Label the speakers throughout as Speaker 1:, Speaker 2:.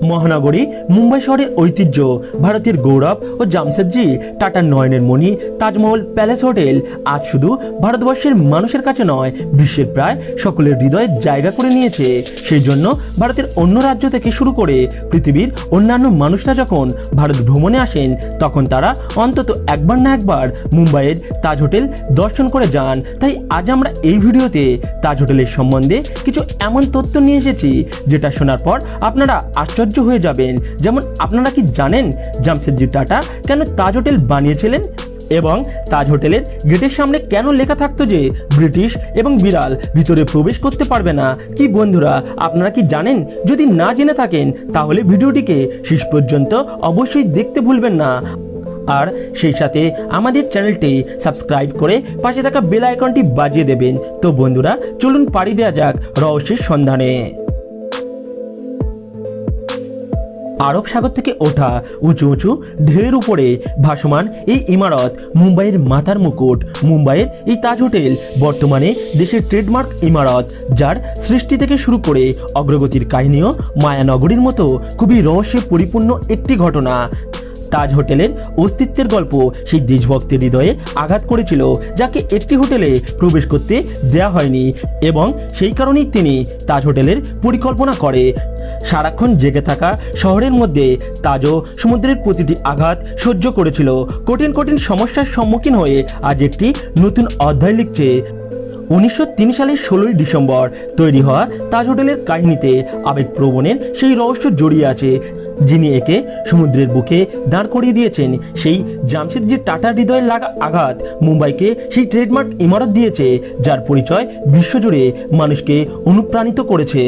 Speaker 1: মহানগরী মুম্বাই শহরের ঐতিহ্য, ভারতের গৌরব ও জামশেদজি টাটার নয়নের মণি তাজমহল প্যালেস হোটেল আজ শুধু ভারতবর্ষের মানুষের কাছে নয়, বিশ্বের প্রায় সকলের হৃদয়ে জায়গা করে নিয়েছে। সেই জন্য ভারতের অন্য রাজ্য থেকে শুরু করে পৃথিবীর অন্যান্য মানুষরা যখন ভারত ভ্রমণে আসেন, তখন তারা অন্তত একবার না একবার মুম্বাইয়ের তাজ হোটেল দর্শন করে যান। তাই আজ আমরা এই ভিডিওতে তাজ হোটেলের সম্বন্ধে কিছু এমন তথ্য নিয়ে এসেছি যেটা শোনার পর আপনারা আশ্চর্য হয়ে যাবেন। যেমন, আপনারা কি জানেন জামশেদজি টাটা কেন তাজ হোটেল বানিয়েছিলেন? এবং তাজ হোটেলের গেটের সামনে কেন লেখা থাকতো যে ব্রিটিশ এবং বিড়াল ভিতরে প্রবেশ করতে পারবে না? কি বন্ধুরা, আপনারা কি জানেন? যদি না জেনে থাকেন তাহলে ভিডিওটিকে শেষ পর্যন্ত অবশ্যই দেখতে ভুলবেন না। আর সেই সাথে আমাদের চ্যানেলটি সাবস্ক্রাইব করে পাশে থাকা বেল আইকনটি বাজিয়ে দেবেন। তো বন্ধুরা, চলুন পাড়ি দেওয়া যাক রহস্যের সন্ধানে। আরব সাগর থেকে ওঠা উঁচু উঁচু ঢেউয়ের উপরে ভাসমান এই ইমারত মুম্বাইয়ের মাথার মুকুট। মুম্বাইয়ের এই তাজ হোটেল বর্তমানে দেশের ট্রেডমার্ক ইমারত, যার সৃষ্টি থেকে শুরু করে অগ্রগতির কাহিনীও মায়ানগরীর মতো খুবই রহস্যে পরিপূর্ণ একটি ঘটনা। তাজ হোটেলের অস্তিত্বের গল্প সেই দেশভক্তের হৃদয়ে আঘাত করেছিল, যাকে একটি হোটেলে প্রবেশ করতে দেয়া হয়নি, এবং সেই কারণেই তিনি তাজ হোটেলের পরিকল্পনা করে। সারাক্ষণ জেগে থাকা শহরের মধ্যে তাজও সমুদ্রের প্রতিটি আঘাত সহ্য করেছিল, কঠিন কঠিন সমস্যার সম্মুখীন হয়ে আজ একটি নতুন অধ্যায় লিখছে। 1903 সালের 16ই ডিসেম্বর তৈরি হওয়া তাজ হোটেলের কাহিনীতে আবেগপ্রবণের সেই রহস্য জড়িয়ে আছে, যিনি একে সমুদ্রের বুকে দাঁড় করিয়ে দিয়েছেন। সেই জামশেদজি টাটার হৃদয়ে লাগা আঘাত মুম্বাইকে সেই ট্রেডমার্ক ইমারত দিয়েছে, যার পরিচয় বিশ্বজুড়ে মানুষকে অনুপ্রাণিত করেছে।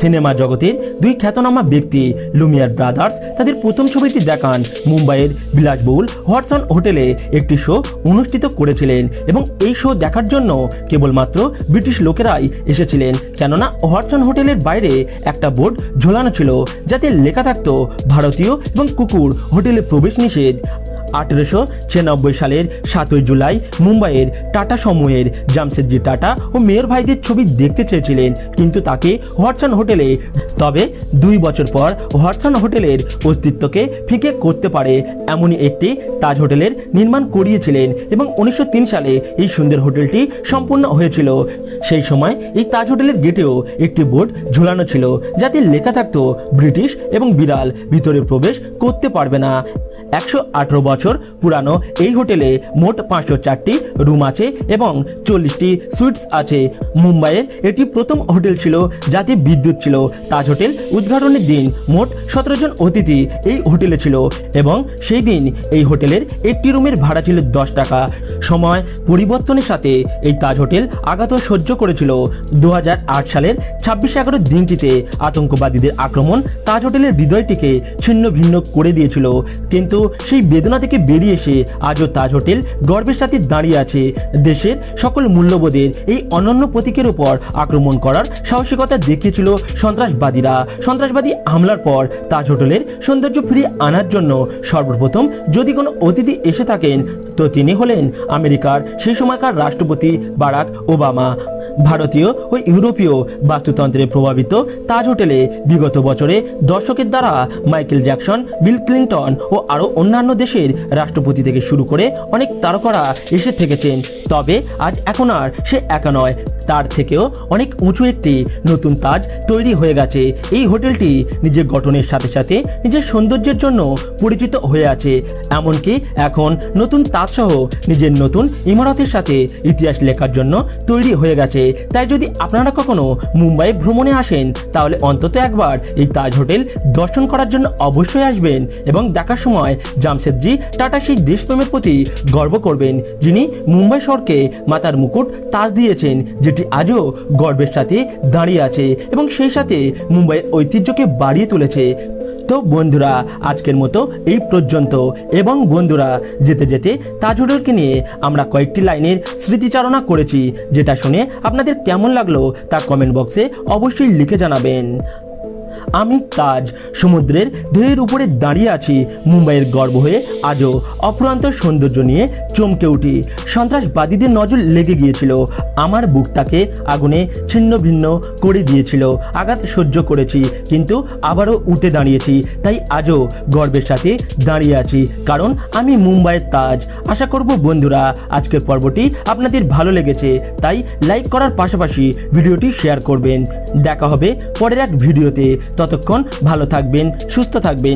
Speaker 1: সিনেমা জগতের দুই খ্যাতনামা ব্যক্তি লুমিয়ার ব্রাদার্স তাদের প্রথম ছবিটি দেখান মুম্বাইয়ের বিলাসবহুল হটসন হোটেলে একটি শো অনুষ্ঠিত করেছিলেন, এবং এই শো দেখার জন্য কেবলমাত্র ব্রিটিশ লোকেরাই এসেছিলেন, কেননা হটসন হোটেলের বাইরে একটা বোর্ড ঝোলানো ছিল যাতে লেখা থাকতো ভারতীয় এবং কুকুর হোটেলে প্রবেশ নিষেধ। 1896 সালের 7 জুলাই মুম্বাইয়ের টাটা সমূহের জামশেদজি টাটা ও মেয়র ভাইদের ছবি দেখতে চেয়েছিলেন, কিন্তু তাকে হটসন হোটেলে, তবে 2 বছর পর হটসন হোটেলের অস্তিত্বকে ফিকে করতে পারে এমনই একটি তাজ হোটেলের নির্মাণ করিয়েছিলেন, এবং 1903 সালে এই সুন্দর হোটেলটি সম্পূর্ণ হয়েছিল। সেই সময় এই তাজ হোটেলের গেটেও একটি বোর্ড ঝোলানো ছিল যাতে লেখা থাকতো ব্রিটিশ এবং বিড়াল ভিতরে প্রবেশ করতে পারবে না। 118 বছর পুরানো এই হোটেলে মোট 504টি রুম আছে এবং 40টি সুইটস আছে। মুম্বাইয়ের এটি প্রথম হোটেল ছিল যাতে বিদ্যুৎ ছিল। তাজ হোটেল উদ্ঘাটনের দিন মোট 17 জন অতিথি এই হোটেলে ছিল, এবং সেই দিন এই হোটেলের একটি রুমের ভাড়া ছিল 10 টাকা। সময় পরিবর্তনের সাথে এই তাজ হোটেল আঘাতও সহ্য করেছিল। 2008 সালের 26/11 দিনটিতে আতঙ্কবাদীদের আক্রমণ তাজ হোটেলের হৃদয়টিকে ছিন্ন ভিন্ন করে দিয়েছিল, কিন্তু সেই বেদনা থেকে বেরিয়ে এসে আজও তাজ হোটেল গর্বের সাথে দাঁড়িয়ে আছে। দেশের সকল মূল্যবোধের এই অনন্য প্রতীকের উপর আক্রমণ করার সাহসিকতা দেখিয়েছিল সন্ত্রাসবাদীরা। সন্ত্রাসবাদী হামলার পর তাজ হোটেলের সৌন্দর্য ফিরিয়ে আনার জন্য সর্বপ্রথম যদি কোনো অতিথি এসে থাকেন, তো তিনি হলেন আমেরিকার সেই সময়কার রাষ্ট্রপতি বারাক ওবামা। ভারতীয় ও ইউরোপীয় বাস্তুতন্ত্রে প্রভাবিত তাজ হোটেলে বিগত বছরে দর্শকের দ্বারা মাইকেল জ্যাকসন, বিল ক্লিন্টন ও আরও অন্যান্য দেশের রাষ্ট্রপতি থেকে শুরু করে অনেক তারকারা এসে থেকেছেন। তবে আজ এখন আর সে একা নয়, তার থেকেও অনেক উঁচু একটি নতুন তাজ তৈরি হয়ে গেছে। এই হোটেলটি নিজের গঠনের সাথে সাথে নিজের সৌন্দর্যের জন্য পরিচিত হয়ে আছে, এমনকি এখন নতুন তাজসহ নিজের নতুন ইমারতের সাথে ইতিহাস লেখার জন্য তৈরি হয়ে গেছে। তাই যদি আপনারা কখনো মুম্বাই ভ্রমণে আসেন, তাহলে অন্তত একবার এই তাজ হোটেল দর্শন করার জন্য অবশ্যই আসবেন, এবং দেখার সময় জামশেদজি টাটা সেই দেশপ্রেমের প্রতি গর্ব করবেন, যিনি মুম্বাই শহরকে মাথার মুকুট তাজ দিয়েছেন, যেটি আজও গর্বের সাথে দাঁড়িয়ে আছে এবং সেই সাথে মুম্বাইয়ের ঐতিহ্যকে বাড়িয়ে তুলেছে। তো বন্ধুরা, আজকের মতো এই পর্যন্ত। এবং বন্ধুরা, যেতে যেতে তাজ হোটেলকে নিয়ে আমরা কয়েকটি লাইনের স্মৃতিচারণা করেছি, যেটা শুনে আপনাদের কেমন লাগলো তা কমেন্ট বক্সে অবশ্যই লিখে জানাবেন। আমি তাজ, সমুদ্রের ঢেউয়ের উপরে দাঁড়িয়ে আছি। মুম্বাইয়ের গর্ব হয়ে আজও অফুরন্ত সৌন্দর্য নিয়ে চমকে উঠি। সন্ত্রাসবাদীদের নজর লেগে গিয়েছিল, আমার বুকটাকে আগুনে ছিন্ন ভিন্ন করে দিয়েছিল। আঘাত সহ্য করেছি, কিন্তু আবারও উঠে দাঁড়িয়েছি। তাই আজও গর্বের সাথে দাঁড়িয়ে আছি, কারণ আমি মুম্বাইয়ের তাজ। আশা করব বন্ধুরা আজকের পর্বটি আপনাদের ভালো লেগেছে, তাই লাইক করার পাশাপাশি ভিডিওটি শেয়ার করবেন। দেখা হবে পরের এক ভিডিওতে। ততক্ষণ ভালো থাকবেন, সুস্থ থাকবেন।